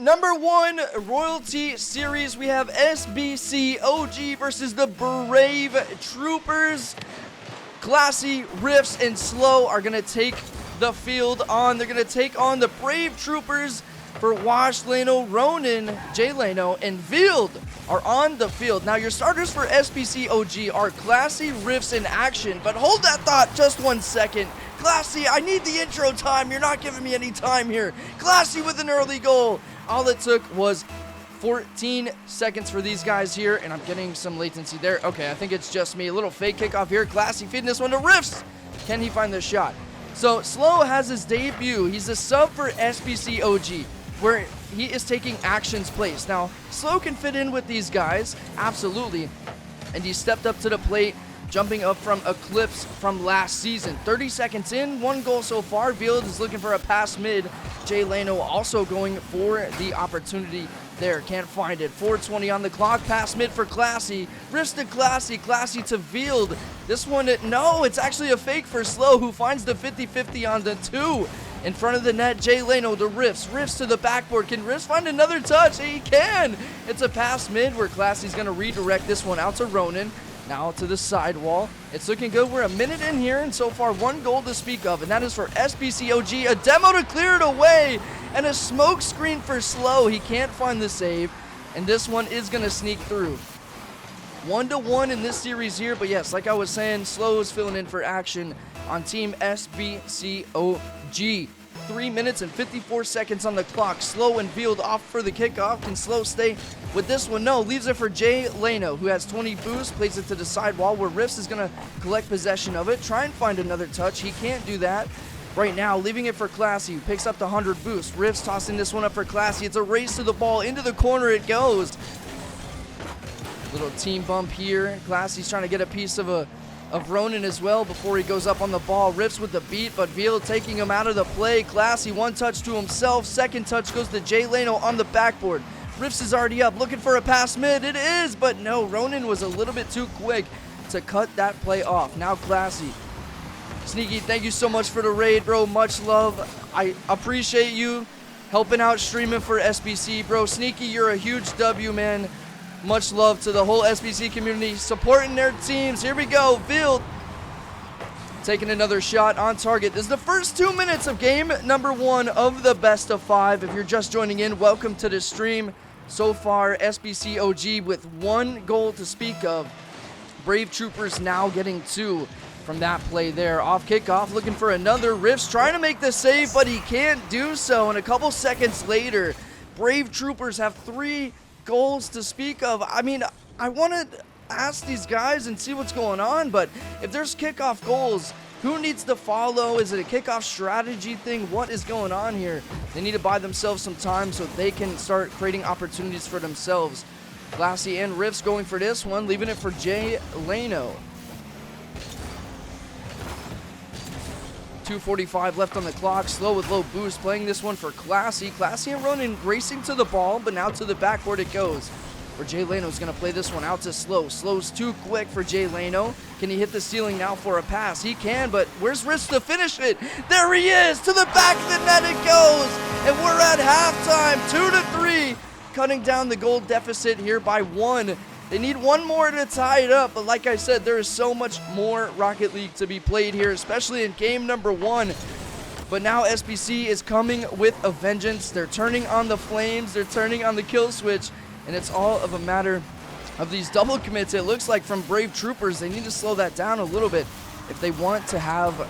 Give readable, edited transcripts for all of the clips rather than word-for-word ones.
number 1 Royalty Series, we have SBC OG versus the Brave Troopers. Classy, Riffs, and Slow are going to take the field on. They're going to take on the Brave Troopers for Wash, Lano, Ronan, Jay Lano, and Vild are on the field. Now, your starters for SBC OG are Classy, Riffs, in action, but hold that thought just 1 second. Classy, I need the intro time. You're not giving me any time here. Classy with an early goal. All it took was 14 seconds for these guys here, and I'm getting some latency there. Okay, I think it's just me. A little fake kickoff here. Classy feeding this one to Riffs. Can he find the shot? So, Slow has his debut. He's a sub for SBC OG, where he is taking actions place. Now, Slow can fit in with these guys, absolutely, and he stepped up to the plate, jumping up from Eclipse from last season. 30 seconds in, 1 goal so far. Vild is looking for a pass mid. Jay Lano also going for the opportunity there. Can't find it. 4:20 on the clock. Pass mid for Classy. Riffs to Classy. Classy to Vild. This one, no, it's actually a fake for Slow, who finds the 50-50 on the 2. In front of the net, Jay Lano to Riffs. Riffs to the backboard. Can Riffs find another touch? He can. It's a pass mid where Classy's going to redirect this one out to Ronan. Now to the sidewall. It's looking good. We're a minute in here, and so far 1 goal to speak of, and that is for SBC OG. A demo to clear it away, and a smoke screen for Slow. He can't find the save, and this one is going to sneak through. 1-1 in this series here, but yes, like I was saying, Slow is filling in for action on Team SBC OG. 3 minutes and 54 seconds on the clock. Slow and Vild off for the kickoff. Can Slow stay with this one? No, leaves it for Jay Lano, who has 20 boost, plays it to the sidewall where Riffs is going to collect possession of it, try and find another touch. He can't do that right now, leaving it for Classy, who picks up the 100 boost. Riffs tossing this one up for Classy. It's a race to the ball. Into the corner it goes. Little team bump here. Classy's trying to get a piece of Ronan as well before he goes up on the ball. Riffs with the beat, but Vild taking him out of the play. Classy, 1 touch to himself. 2nd touch goes to Jay Lano on the backboard. Riffs is already up, looking for a pass mid. It is, but no, Ronan was a little bit too quick to cut that play off. Now Classy. Sneaky, thank you so much for the raid, bro. Much love. I appreciate you helping out streaming for SBC, bro. Sneaky, you're a huge W, man. Much love to the whole SBC community supporting their teams. Here we go. Vild taking another shot on target. This is the first 2 minutes of game number 1 of the best of 5. If you're just joining in, welcome to the stream. So far, SBC OG with 1 goal to speak of. Brave Troopers now getting 2 from that play there. Off kickoff, looking for another. Riffs trying to make the save, but he can't do so. And a couple seconds later, Brave Troopers have 3 goals to speak of. I mean, I want to ask these guys and see what's going on, but if there's kickoff goals, who needs to follow? Is it a kickoff strategy thing? What is going on here? They need to buy themselves some time so they can start creating opportunities for themselves. Classy and Riffs going for this one, leaving it for Jay Lano. 2:45 left on the clock. Slow with low boost, playing this one for Classy. Classy and Ronan racing to the ball, but now to the backboard it goes. Where Jay Lano's going to play this one out to Slow. Slow's too quick for Jay Lano. Can he hit the ceiling now for a pass? He can, but where's Riffs to finish it? There he is! To the back of the net it goes! And we're at halftime, 2-3. Cutting down the goal deficit here by 1. They need 1 more to tie it up, but like I said, there is so much more Rocket League to be played here, especially in game number 1. But now SBC is coming with a vengeance. They're turning on the flames, they're turning on the kill switch, and it's all of a matter of these double commits. It looks like from Brave Troopers, they need to slow that down a little bit if they want to have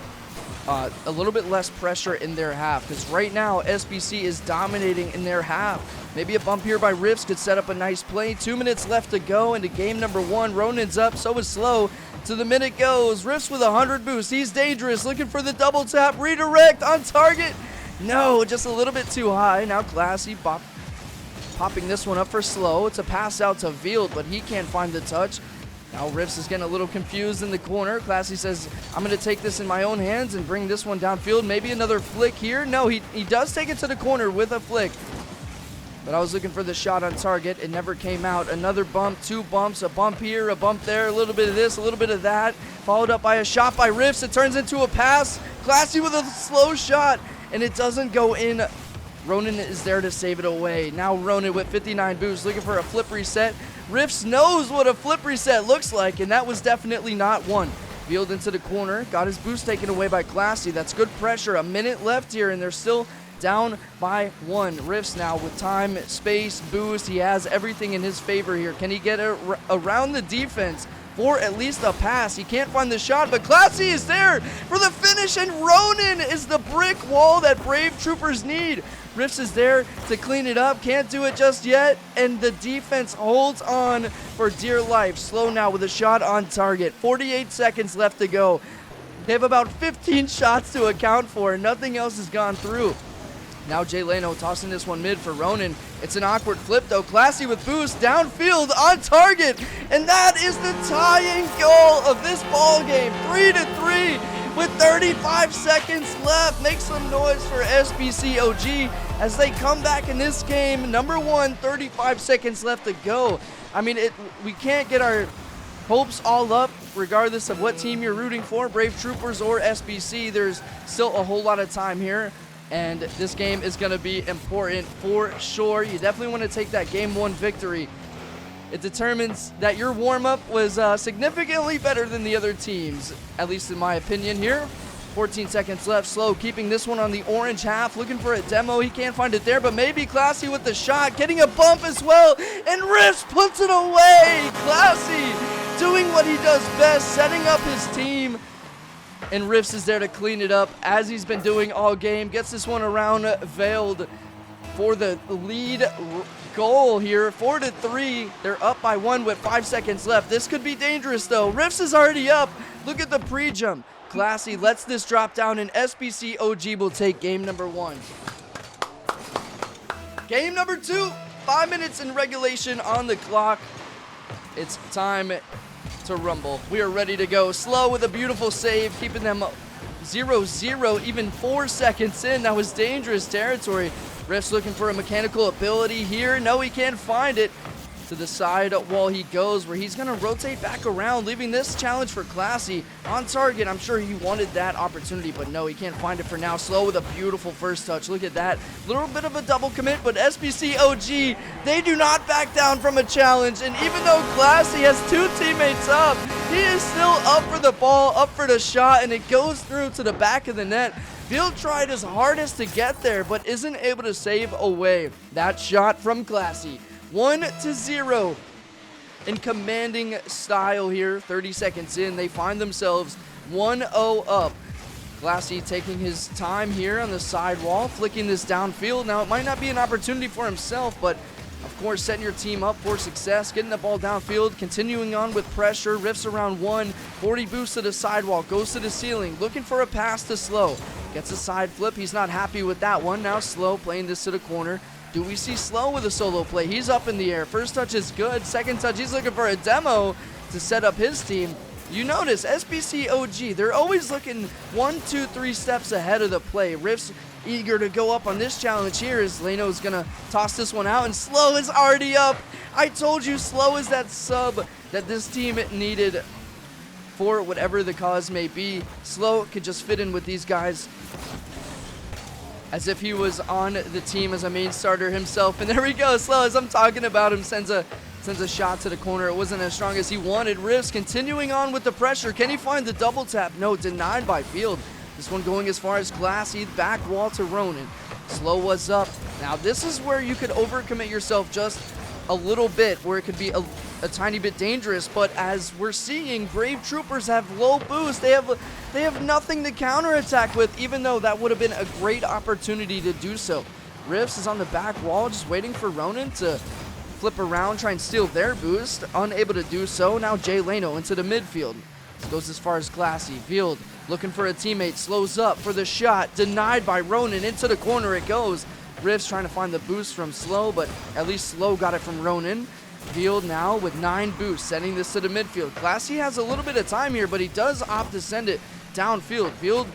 a little bit less pressure in their half, because right now SBC is dominating in their half. Maybe a bump here by Riffs could set up a nice play. 2 minutes left to go into game number 1. Ronan's up, so is Slow. To the minute goes. Riffs with 100 boost. He's dangerous, looking for the double tap. Redirect on target. No, just a little bit too high. Now Classy popping this one up for Slow. It's a pass out to Vild, but he can't find the touch. Now Riffs is getting a little confused in the corner. Classy says, I'm going to take this in my own hands and bring this one downfield. Maybe another flick here. No, he does take it to the corner with a flick. But I was looking for the shot on target. It never came out. Another bump, 2 bumps, a bump here, a bump there, a little bit of this, a little bit of that. Followed up by a shot by Riffs. It turns into a pass. Classy with a slow shot, and it doesn't go in Ronin is there to save it away. Now Ronin with 59 boost, looking for a flip reset. Rifts knows what a flip reset looks like, and that was definitely not one. Field into the corner, got his boost taken away by Classy. That's good pressure. A minute left here, and they're still down by 1. Rifts now with time, space, boost. He has everything in his favor here. Can he get around the defense for at least a pass? He can't find the shot, but Classy is there for the finish, and Ronin is the brick wall that Brave Troopers need. Rifts is there to clean it up, can't do it just yet, and the defense holds on for dear life. Slow now with a shot on target. 48 seconds left to go. They have about 15 shots to account for, and nothing else has gone through. Now Jay Leno tossing this one mid for Ronin. It's an awkward flip though. Classy with boost, downfield, on target. And that is the tying goal of this ball game. 3-3 with 35 seconds left. Make some noise for SBC OG as they come back in this game. Number 1, 35 seconds left to go. I mean, we can't get our hopes all up regardless of what team you're rooting for, Brave Troopers or SBC. There's still a whole lot of time here, and this game is going to be important for sure. You definitely want to take that game 1 victory. It determines that your warm-up was significantly better than the other teams, at least in my opinion here. 14 seconds left. Slow keeping this one on the orange half, looking for a demo. He can't find it there, but maybe Classy with the shot, getting a bump as well, and Rifts puts it away. Classy doing what he does best, setting up his team, and Rifts is there to clean it up as he's been doing all game. Gets this one around Veiled for the lead goal here. 4-3. They're up by 1 with 5 seconds left. This could be dangerous though. Rifts is already up. Look at the pre-jump. Classy lets this drop down, and SBC OG will take game number 1. Game number 2. 5 minutes in regulation on the clock. It's time to rumble. We are ready to go. Slow with a beautiful save, keeping them 0-0, even 4 seconds in. That was dangerous territory. Rifts looking for a mechanical ability here. No, he can't find it. To the side wall he goes, where he's going to rotate back around, leaving this challenge for Classy on target. I'm sure he wanted that opportunity, but no, he can't find it for now. Slow with a beautiful first touch. Look at that. Little bit of a double commit, but SBC OG, they do not back down from a challenge. And even though Classy has 2 teammates up, he is still up for the ball, up for the shot, and it goes through to the back of the net. Field tried his hardest to get there, but isn't able to save away that shot from Classy. 1-0 in commanding style here. 30 seconds in, they find themselves 1-0 up. Classy taking his time here on the sidewall, flicking this downfield. Now, it might not be an opportunity for himself, but of course, setting your team up for success, getting the ball downfield, continuing on with pressure. Rifts around 1, 40 boost to the sidewall, goes to the ceiling, looking for a pass to Slow. Gets a side flip. He's not happy with that one. Now Slow playing this to the corner. Do we see Slow with a solo play? He's up in the air. First touch is good. Second touch, he's looking for a demo to set up his team. You notice SBC OG, they're always looking 1, 2, 3 steps ahead of the play. Rifts eager to go up on this challenge here as Leno's gonna toss this one out, and Slow is already up. I told you Slow is that sub that this team needed for whatever the cause may be. Slow could just fit in with these guys as if he was on the team as a main starter himself. And there we go. Slow, as I'm talking about him, sends a shot to the corner. It wasn't as strong as he wanted. Rifts continuing on with the pressure. Can he find the double tap? No, denied by Field. This one going as far as Classy. Back wall to Ronin. Slow was up. Now this is where you could overcommit yourself just a little bit, where it could be a tiny bit dangerous. But as we're seeing, Brave Troopers have low boost. They have nothing to counterattack with, even though that would have been a great opportunity to do so. Rifts is on the back wall, just waiting for Ronin to flip around, try and steal their boost. Unable to do so. Now Jay Leno into the midfield. This goes as far as Classy. Field looking for a teammate, slows up for the shot. Denied by Ronin. Into the corner it goes. Rifts trying to find the boost from Slow, but at least Slow got it from Ronin. Field now with 9 boosts, sending this to the midfield. Classy has a little bit of time here, but he does opt to send it downfield. Field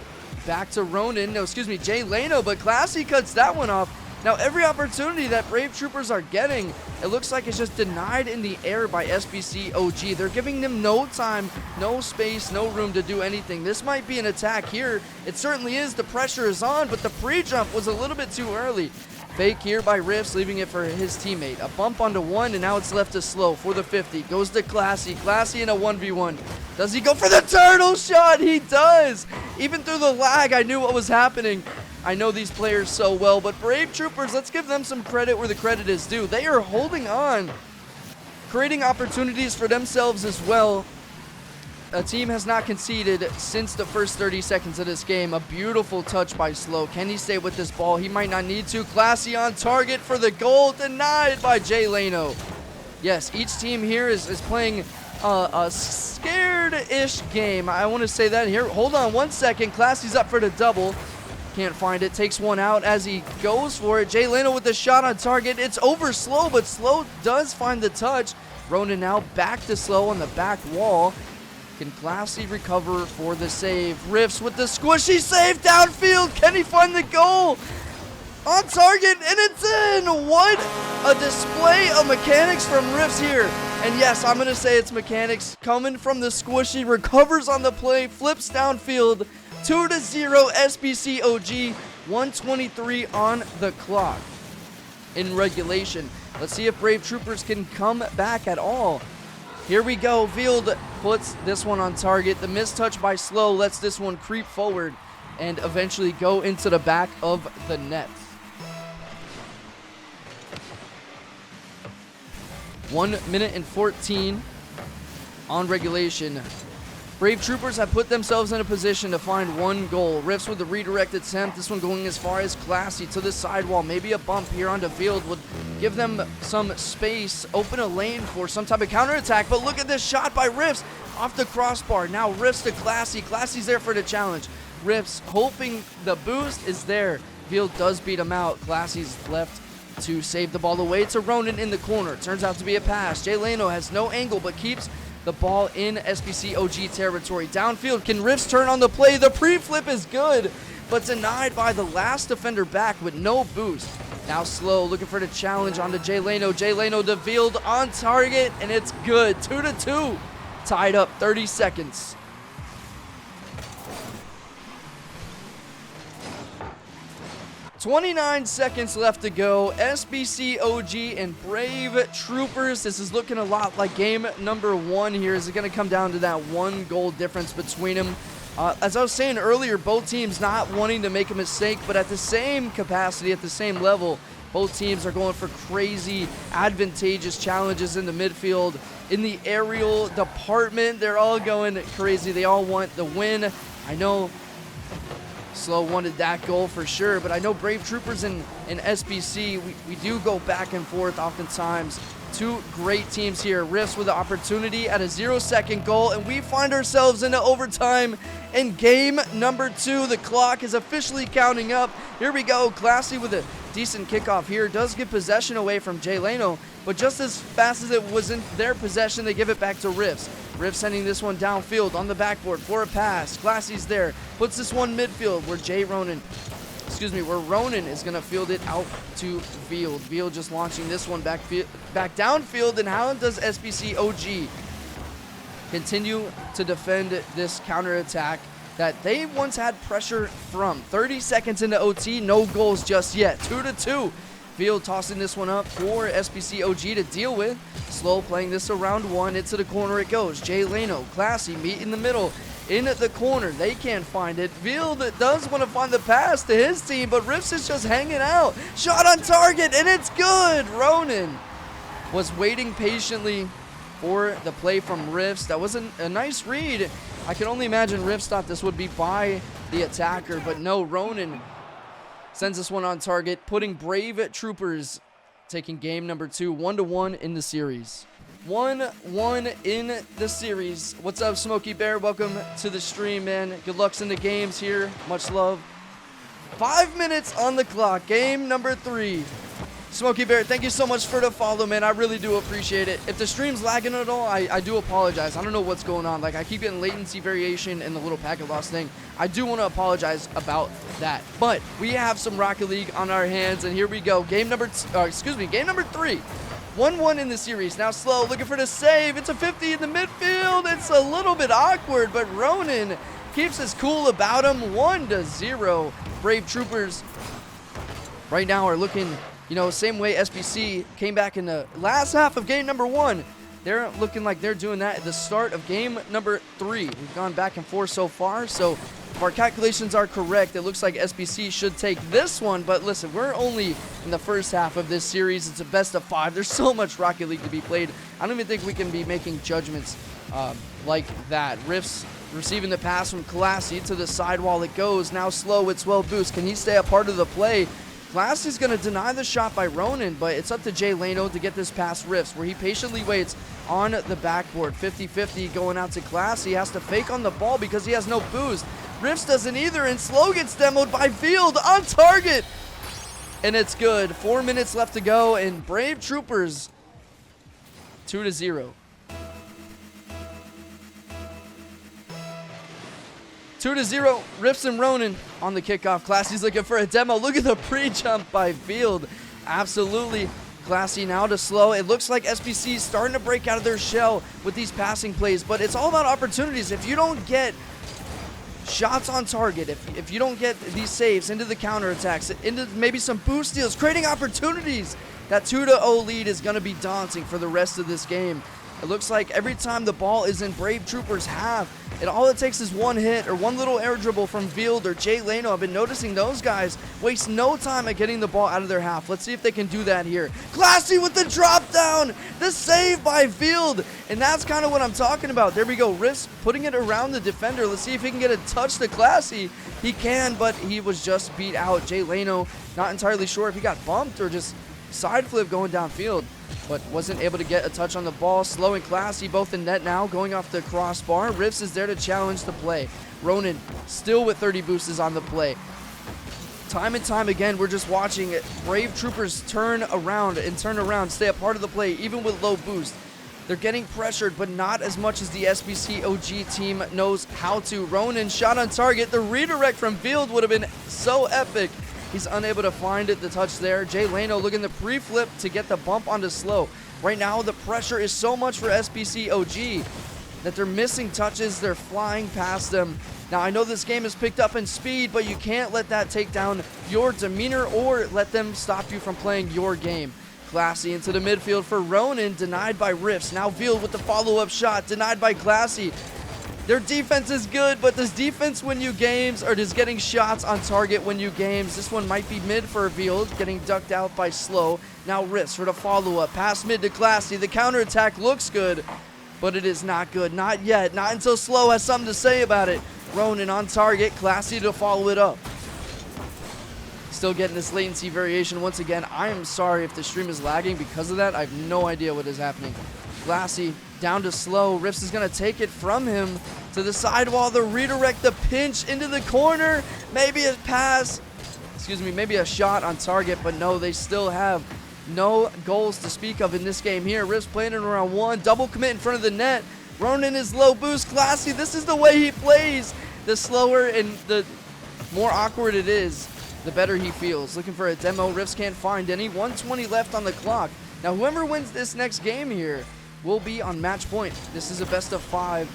back to Ronin. No, excuse me, Jay Leno, but Classy cuts that one off. Now, every opportunity that Brave Troopers are getting, it looks like it's just denied in the air by SBC OG. They're giving them no time, no space, no room to do anything. This might be an attack here. It certainly is. The pressure is on, but the pre-jump was a little bit too early. Fake here by Riffs, leaving it for his teammate. A bump onto 1, and now it's left to Slow for the 50. Goes to Classy. Classy in a 1v1. Does he go for the turtle shot? He does. Even through the lag, I knew what was happening. I know these players so well, but Brave Troopers, let's give them some credit where the credit is due. They are holding on, creating opportunities for themselves as well. A team has not conceded since the first 30 seconds of this game. A beautiful touch by Slow. Can he stay with this ball? He might not need to. Classy on target for the goal. Denied by Jay Leno. Yes, each team here is playing a scared-ish game. I want to say that here. Hold on 1 second. Classy's up for the double. Can't find it. Takes one out as he goes for it. Jay Leno with the shot on target. It's over Slow, but Slow does find the touch. Ronan now back to Slow on the back wall. Can Classy recover for the save? Riffs with the squishy save downfield. Can he find the goal? On target, and it's in. What a display of mechanics from Riffs here. And yes, I'm going to say it's mechanics coming from the squishy. Recovers on the play, flips downfield. 2-0 SBC OG. 1:23 on the clock in regulation. Let's see if Brave Troopers can come back at all. Here we go. Field puts this one on target. The mistouch by Slow lets this one creep forward and eventually go into the back of the net. 1 minute and 14 on regulation. Brave Troopers have put themselves in a position to find one goal. Riffs with the redirect attempt. This one going as far as Classy to the sidewall. Maybe a bump here onto field would give them some space, open a lane for some type of counterattack. But look at this shot by Riffs off the crossbar. Now Riffs to Classy. Classy's there for the challenge. Riffs hoping the boost is there. Field does beat him out. Classy's left to save the ball away to Ronan in the corner. Turns out to be a pass. Jay Leno has no angle but keeps the ball in SBC OG territory. Downfield, can Riffs turn on the play? The pre-flip is good, but denied by the last defender back with no boost. Now Slow looking for the challenge onto Jay Leno. Jay Leno to Field on target, and it's good. 2-2. Tied up 30 seconds. $29 seconds left to go. SBC OG and Brave Troopers. This is looking a lot like game number 1 here. Is it going to come down to that 1 goal difference between them? As I was saying earlier, both teams not wanting to make a mistake, but at the same capacity, at the same level, both teams are going for crazy, advantageous challenges in the midfield. In the aerial department, they're all going crazy. They all want the win. I know Slow wanted that goal for sure, but I know Brave Troopers and SBC, we do go back and forth oftentimes. Two great teams here. Riffs with the opportunity at a 0-second goal, and we find ourselves into overtime in game number 2. The clock is officially counting up. Here we go. Classy with a decent kickoff here. Does get possession away from Jay Leno, but just as fast as it was in their possession, they give it back to Riffs. Riffs sending this one downfield on the backboard for a pass. Classy's there. Puts this one midfield where Ronan is going to field it out to Field. Field just launching this one back downfield. And how does SBC OG continue to defend this counterattack that they once had pressure from? 30 seconds into OT, no goals just yet. 2-2. Field tossing this one up for SBC OG to deal with. Slow playing this around 1. Into the corner it goes. Jay Leno, Classy, meet in the middle. In the corner, they can't find it. Field does want to find the pass to his team, but Riffs is just hanging out. Shot on target, and it's good. Ronan was waiting patiently for the play from Riffs. That was a nice read. I can only imagine Riffs thought this would be by the attacker, but no, Ronan sends this one on target, putting Brave Troopers taking game number 2, 1-1 in the series. 1-1 in the series. What's up, Smokey Bear? Welcome to the stream, man. Good lucks in the games here. Much love. 5 minutes on the clock. Game number 3. Smokey Bear, thank you so much for the follow, man. I really do appreciate it. If the stream's lagging at all, I do apologize. I don't know what's going on. Like, I keep getting latency variation and the little packet loss thing. I do want to apologize about that. But we have some Rocket League on our hands, and here we go. Game number 3. 1-1 in the series. Now Slow looking for the save. It's a 50 in the midfield. It's a little bit awkward, but Ronan keeps his cool about him. 1-0. Brave Troopers right now are looking You know, same way SBC came back in the last half of game number 1. They're looking like they're doing that at the start of game number 3. We've gone back and forth so far, so if our calculations are correct, it looks like SBC should take this one. But listen, we're only in the first half of this series. It's a best of 5. There's so much Rocket League to be played. I don't even think we can be making judgments like that. Rifts receiving the pass from Classy to the sidewall. It goes now slow with Swell Boost. Can he stay a part of the play? Classy's going to deny the shot by Ronan, but it's up to Jay Leno to get this past Rifts, where he patiently waits on the backboard. 50-50 going out to Classy. He has to fake on the ball because he has no boost. Rifts doesn't either, and Slow gets demoed by Field on target. And it's good. 4 minutes left to go, and Brave Troopers 2-0. 2-0, Rifts and Ronan on the kickoff. Classy's looking for a demo. Look at the pre-jump by Field. Absolutely. Classy now to Slow. It looks like SBC is starting to break out of their shell with these passing plays, but it's all about opportunities. If you don't get shots on target, if you don't get these saves into the counterattacks, into maybe some boost steals, creating opportunities, that 2-0 lead is going to be daunting for the rest of this game. It looks like every time the ball is in Brave Troopers' half, all it takes is one hit or one little air dribble from Field or Jay Leno. I've been noticing those guys waste no time at getting the ball out of their half. Let's see if they can do that here. Classy with the drop down, the save by Field, and that's kind of what I'm talking about. There we go, Rifts putting it around the defender. Let's see if he can get a touch to Classy. He can, but he was just beat out. Jay Leno, not entirely sure if he got bumped or just side flip going downfield, but wasn't able to get a touch on the ball. Slow and Classy both in net now, going off the crossbar. Rifts is there to challenge the play. Ronan still with 30 boosts on the play. Time and time again, we're just watching Brave Troopers turn around, stay a part of the play, even with low boost. They're getting pressured, but not as much as the SBC OG team knows how to. Ronan shot on target. The redirect from Field would have been so epic. He's unable to find it, the touch there. Jay Leno looking to pre-flip to get the bump onto Slow. Right now, the pressure is so much for SBC OG that they're missing touches. They're flying past them. Now, I know this game is picked up in speed, but you can't let that take down your demeanor or let them stop you from playing your game. Classy into the midfield for Ronan, denied by Rifts. Now Field with the follow-up shot, denied by Classy. Their defense is good, but does defense win you games, or does getting shots on target win you games? This one might be mid for Field, getting ducked out by Slow. Now Rifts for the follow-up. Pass mid to Classy. The counterattack looks good, but it is not good. Not yet. Not until Slow has something to say about it. Ronan on target. Classy to follow it up. Still getting this latency variation once again. I am sorry if the stream is lagging because of that. I have no idea what is happening. Classy down to Slow. Rifts is going to take it from him to the sidewall. The redirect, the pinch into the corner. Maybe a pass. Maybe a shot on target, but no, they still have no goals to speak of in this game here. Rifts playing it around one. Double commit in front of the net. Ronan is low boost. Classy, this is the way he plays. The slower and the more awkward it is, the better he feels. Looking for a demo. Rifts can't find any. 1:20 left on the clock. Now, whoever wins this next game here will be on match point. This is a best of 5.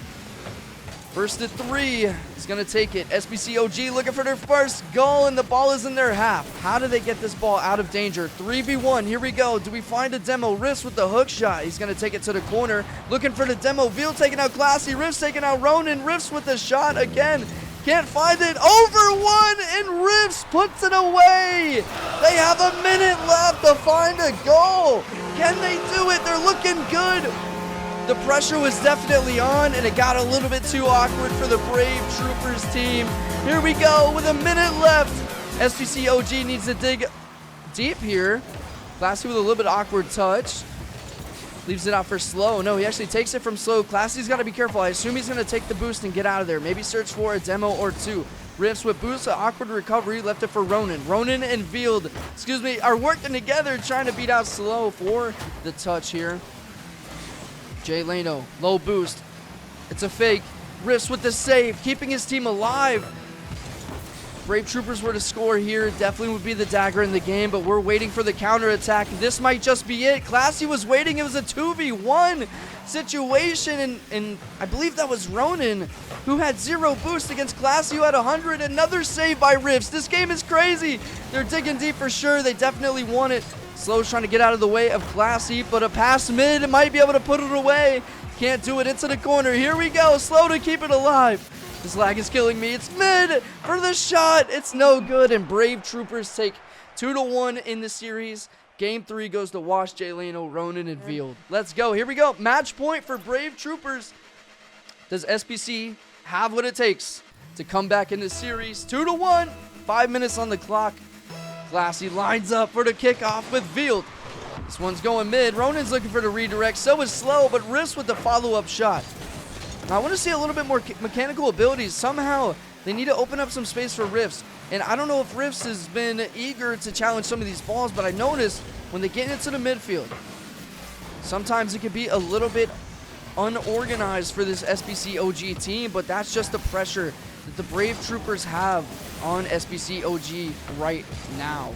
First to 3 is going to take it. SBC OG looking for their first goal, and the ball is in their half. How do they get this ball out of danger? 3v1. Here we go. Do we find a demo? Rifts with the hook shot. He's going to take it to the corner. Looking for the demo. Field taking out Classy. Rifts taking out Ronan. Rifts with the shot again. Can't find it. Over one, and Rifts puts it away. They have a minute left to find a goal. Can they do it? They're looking good. The pressure was definitely on, and it got a little bit too awkward for the Brave Troopers team. Here we go with a minute left. SBC OG needs to dig deep here. Classy with a little bit awkward touch. Leaves it out for Slow. No, he actually takes it from Slow. Classy's got to be careful. I assume he's going to take the boost and get out of there. Maybe search for a demo or two. Rifts with boost, an awkward recovery, left it for Ronan. Ronan and Field, are working together, trying to beat out Slow for the touch here. Jay Leno, low boost. It's a fake. Rifts with the save, keeping his team alive. Brave Troopers were to score here, definitely would be the dagger in the game, but we're waiting for the counterattack. This might just be it. Classy was waiting. It was a 2v1 situation, and I believe that was Ronan, who had 0 boost against Classy, who had 100. Another save by Rifts. This game is crazy. They're digging deep for sure. They definitely want it. Slow's trying to get out of the way of Classy, but a pass mid might be able to put it away. Can't do it into the corner. Here we go. Slow to keep it alive. This lag is killing me. It's mid for the shot. It's no good, and Brave Troopers take 2-1 in the series. Game 3 goes to Wash, Jay Leno, Ronan, and Field. Let's go. Here we go. Match point for Brave Troopers. Does SBC have what it takes to come back in the series? 2-1. 5 minutes on the clock. Classy lines up for the kickoff with Field. This one's going mid. Ronan's looking for the redirect. So is Slow, but Riffs with the follow-up shot. Now, I want to see a little bit more mechanical abilities. Somehow, they need to open up some space for Riffs. And I don't know if Riffs has been eager to challenge some of these balls, but I noticed when they get into the midfield, sometimes it can be a little bit unorganized for this SBC OG team, but that's just the pressure that the Brave Troopers have on SBC OG right now.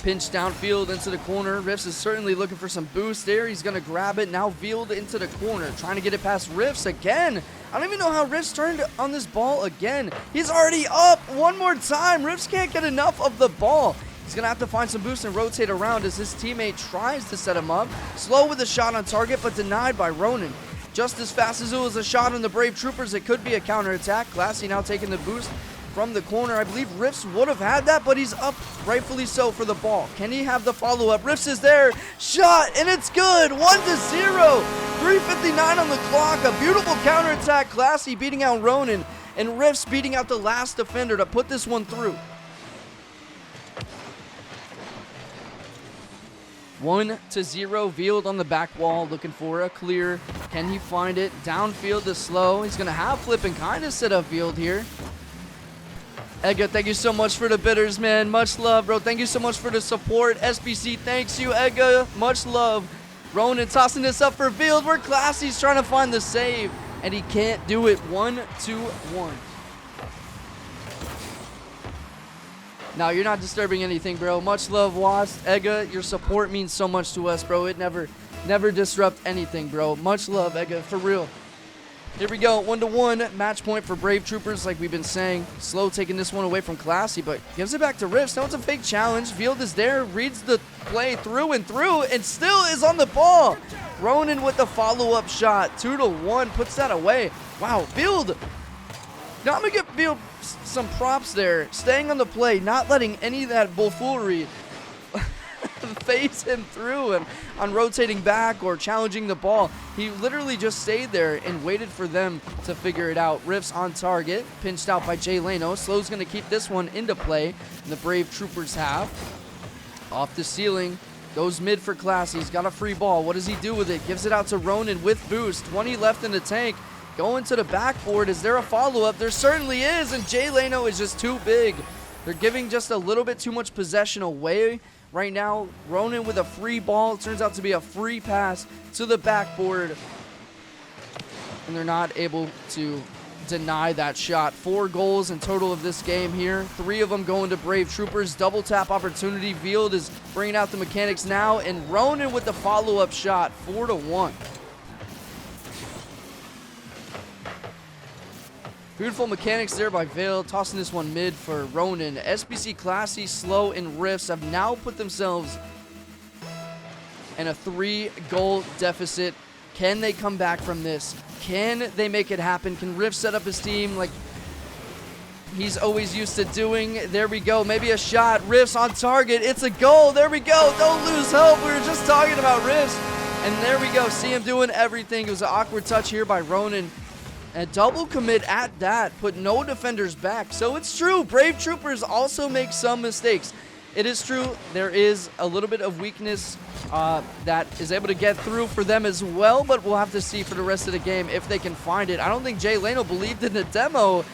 Pinch downfield into the corner. Riffs is certainly looking for some boost there. He's going to grab it. Now Field into the corner, trying to get it past Riffs again. I don't even know how Riffs turned on this ball again. He's already up one more time. Riffs can't get enough of the ball. He's going to have to find some boost and rotate around as his teammate tries to set him up. Slow with a shot on target, but denied by Ronan. Just as fast as it was a shot on the Brave Troopers, it could be a counterattack. Classy now taking the boost from the corner. I believe Riffs would have had that, but he's up, rightfully so, for the ball. Can he have the follow-up? Riffs is there. Shot, and it's good. 1-0. 3:59 on the clock. A beautiful counterattack. Classy beating out Ronan, and Riffs beating out the last defender to put this one through. 1-0. Field on the back wall, looking for a clear. Can he find it? Downfield to Slow. He's going to have flip and kind of set up Field here. Edgar, thank you so much for the bitters, man. Much love, bro. Thank you so much for the support. SBC, thanks you, Edgar. Much love. Ronan tossing this up for Field. Where Classy's trying to find the save, and he can't do it. 1-1. Now, you're not disturbing anything, bro. Much love, Wasp. Edgar, your support means so much to us, bro. It never disrupt anything, bro. Much love, Edgar, for real. Here we go, 1-1, match point for Brave Troopers, like we've been saying. Slow taking this one away from Classy, but gives it back to Riffs. Now it's a fake challenge. Field is there, reads the play through and through, and still is on the ball. Ronan with the follow-up shot, 2-1, puts that away. Wow, Field. Now I'm going to give Field some props there. Staying on the play, not letting any of that bullfoolery phase him through and on rotating back or challenging the ball. He literally just stayed there and waited for them to figure it out. Riffs on target, pinched out by Jay Leno. Slow's going to keep this one into play, and the Brave Troopers have. Off the ceiling, goes mid for Classy. He's got a free ball. What does he do with it? Gives it out to Ronan with boost. 20 left in the tank. Going to the backboard. Is there a follow-up? There certainly is, and Jay Leno is just too big. They're giving just a little bit too much possession away. Right now, Ronan with a free ball. It turns out to be a free pass to the backboard. And they're not able to deny that shot. 4 goals in total of this game here. 3 of them going to Brave Troopers. Double tap opportunity. Field is bringing out the mechanics now. And Ronan with the follow-up shot. 4-1. Beautiful mechanics there by Vale, tossing this one mid for Ronan. SBC, Classy, Slow, and Riffs have now put themselves in a 3-goal deficit. Can they come back from this? Can they make it happen? Can Riffs set up his team like he's always used to doing? There we go. Maybe a shot. Riffs on target. It's a goal. There we go. Don't lose hope. We were just talking about Riffs. And there we go. See him doing everything. It was an awkward touch here by Ronan. A double commit at that, put no defenders back. So it's true, Brave Troopers also make some mistakes. It is true, there is a little bit of weakness that is able to get through for them as well, but we'll have to see for the rest of the game if they can find it. I don't think Jay Leno believed in the demo.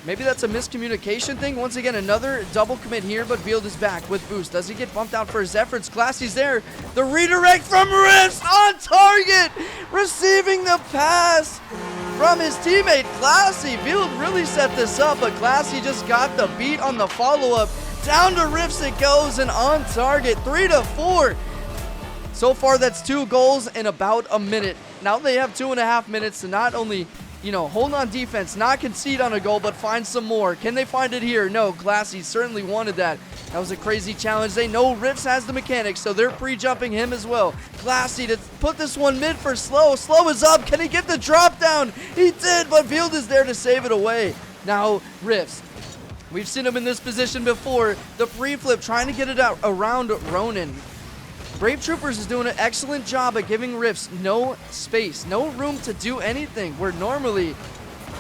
Maybe that's a miscommunication thing. Once again, another double commit here, but Field is back with boost. Does he get bumped out for his efforts? Classy's there. The redirect from Riffs on target, receiving the pass from his teammate Classy. Field really set this up, but Classy just got the beat on the follow-up. Down to Riffs it goes, and on target, 3-4. So far, that's 2 goals in about a minute. Now they have 2.5 minutes to not only hold on defense, not concede on a goal, but find some more. Can they find it here? No, Classy certainly wanted that. That was a crazy challenge. They know Riffs has the mechanics, so they're pre-jumping him as well. Classy to put this one mid for Slow. Slow is up. Can he get the drop down? He did, but Field is there to save it away. Now, Riffs. We've seen him in this position before. The pre-flip, trying to get it out around Ronan. Brave Troopers is doing an excellent job at giving Riffs no space, no room to do anything, where normally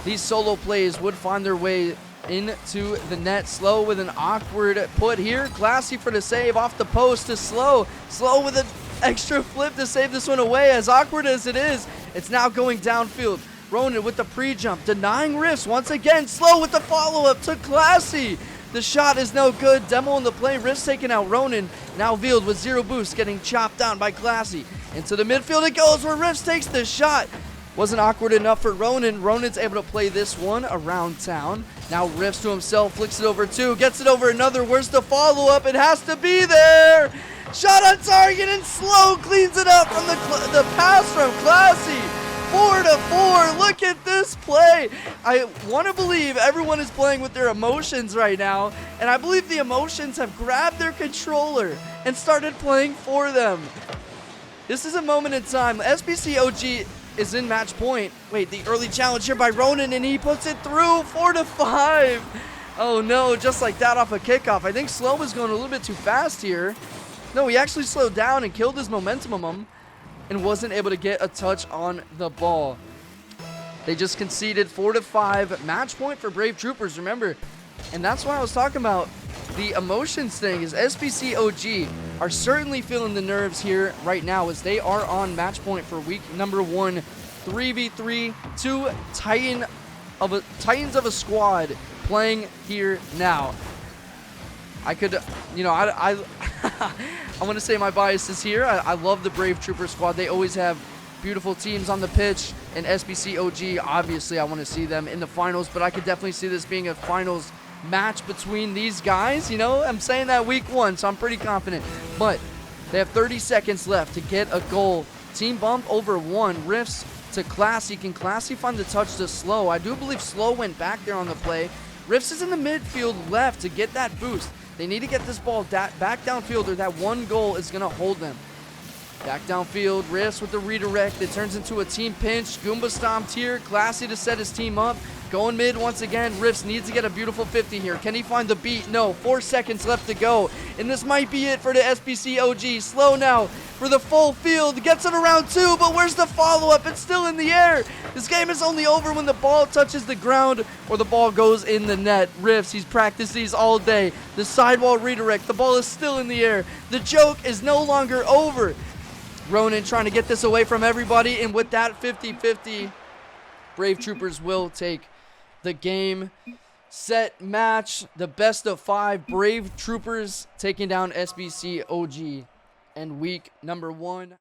these solo plays would find their way into the net. Slow with an awkward put here. Classy for the save off the post to Slow. Slow with an extra flip to save this one away. As awkward as it is, it's now going downfield. Ronan with the pre-jump, denying Riffs once again. Slow with the follow-up to Classy. The shot is no good. Demo on the play. Riffs taking out Ronan. Now Field with zero boost, getting chopped down by Classy. Into the midfield it goes, where Riffs takes the shot. Wasn't awkward enough for Ronan. Ronan's able to play this one around town. Now Riffs to himself, flicks it over two, gets it over another. Where's the follow-up? It has to be there. Shot on target, and Slow cleans it up from the pass from Classy. 4-4. Look at this play. I want to believe everyone is playing with their emotions right now, and I believe the emotions have grabbed their controller and started playing for them. This is a moment in time. SBC OG is in match point. Wait, the early challenge here by Ronan, and he puts it through. 4-5. Oh no, just like that off a kickoff. I think Slow was going a little bit too fast here. No, he actually slowed down and killed his momentum and wasn't able to get a touch on the ball. They just conceded. 4-5. Match point for Brave Troopers, remember. And that's why I was talking about the emotions thing, is SBC OG are certainly feeling the nerves here right now, as they are on match point for week number 1. 3v3, two titans of a squad playing here now. I could, I want to say my bias is here. I love the Brave Trooper squad. They always have beautiful teams on the pitch. And SBC OG, obviously, I want to see them in the finals. But I could definitely see this being a finals match between these guys. I'm saying that week 1, so I'm pretty confident. But they have 30 seconds left to get a goal. Team bump over 1. Riffs to Classy. Can Classy find the touch to Slow? I do believe Slow went back there on the play. Riffs is in the midfield left to get that boost. They need to get this ball back downfield, or that one goal is going to hold them. Back downfield, Riffs with the redirect. It turns into a team pinch. Goomba stomped here. Classy to set his team up. Going mid once again. Riffs needs to get a beautiful 50 here. Can he find the beat? No. 4 seconds left to go. And this might be it for the SBC OG. Slow now for the full field. Gets it around 2, but where's the follow-up? It's still in the air. This game is only over when the ball touches the ground or the ball goes in the net. Riffs, he's practiced these all day. The sidewall redirect. The ball is still in the air. The joke is no longer over. Ronan trying to get this away from everybody, and with that 50-50, Brave Troopers will take the game. Set match, the best of 5. Brave Troopers taking down SBC OG in week number 1.